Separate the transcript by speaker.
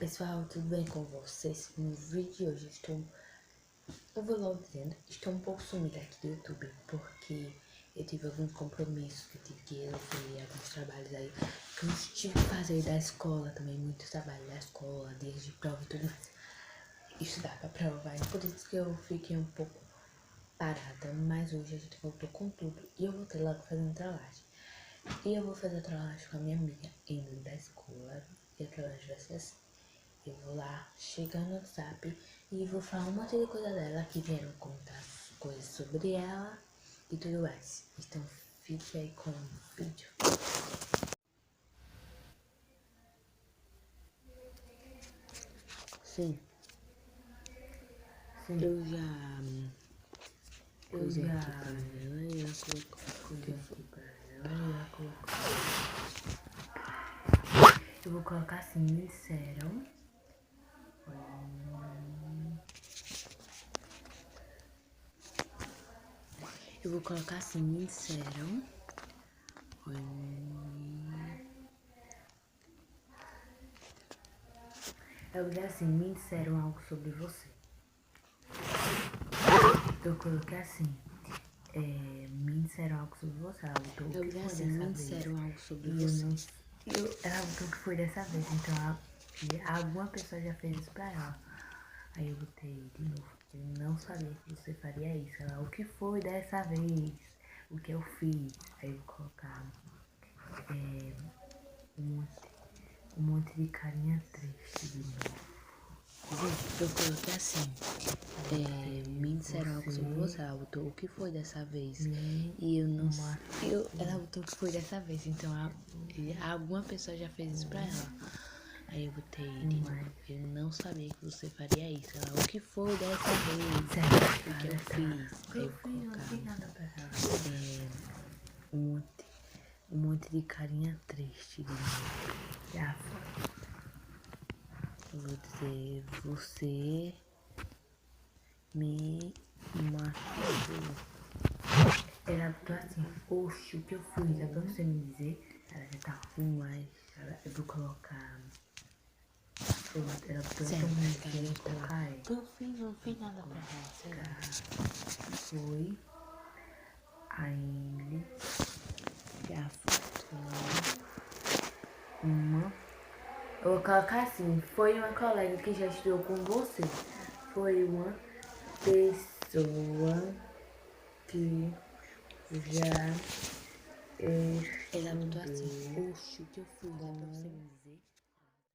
Speaker 1: Pessoal, tudo bem com vocês? No vídeo de hoje eu vou logo dizendo, estou um pouco sumida aqui do YouTube porque eu tive alguns compromissos que eu tive que resolver, alguns trabalhos aí que eu tive que fazer da escola também, muitos trabalhos da escola, dias de prova e tudo mais. Estudar pra prova, e por isso que eu fiquei um pouco parada, mas hoje a gente voltou com tudo e eu voltei logo fazendo trollagem. E eu vou fazer trollagem com a minha amiga indo da escola e a trollagem vai ser assim. Eu vou lá, chegar no WhatsApp e vou falar um monte de coisa dela que vieram contar coisas sobre ela e tudo mais. Então fique aí com o vídeo. Sim. Eu já coisei aqui pra ela e ela colocou. Eu vou colocar assim, me disseram. Eu vou colocar assim, me disseram. Eu vou dizer assim, me disseram algo sobre você. Eu coloquei assim, me disseram algo sobre você. Ela botou o que foi dessa vez. Me disseram algo sobre você. Ela botou o que foi dessa vez, então alguma pessoa já fez isso pra ela. Aí eu botei de novo, eu não sabia que você faria isso. Ela, o que foi dessa vez? O que eu fiz? Aí eu vou colocar um monte de carinha triste de novo. Gente, eu coloquei assim, me disseram algo sobre você, ela botou o que foi dessa vez, e eu não sei, ela botou o que foi dessa vez, então alguma pessoa já fez isso pra ela. Aí eu botei de novo, eu não sabia que você faria isso, ela, o que foi dessa vez, o que eu fiz, aí eu vou colocar um monte de carinha triste de novo. Já foi. Eu vou dizer, você me machucou. Ela botou assim, oxe, o que eu fiz? É pra você me dizer. Ela já tá ruim, mas eu vou colocar. Ela botou tão ruim que eu vou colocar aí. Não fiz nada pra ela. Foi. Aí já foi uma. Eu vou colocar assim, foi uma colega que já estudou com você. Foi uma pessoa que já estudou. Ela botou assim, oxe, o que eu fui, dá pra você me dizer?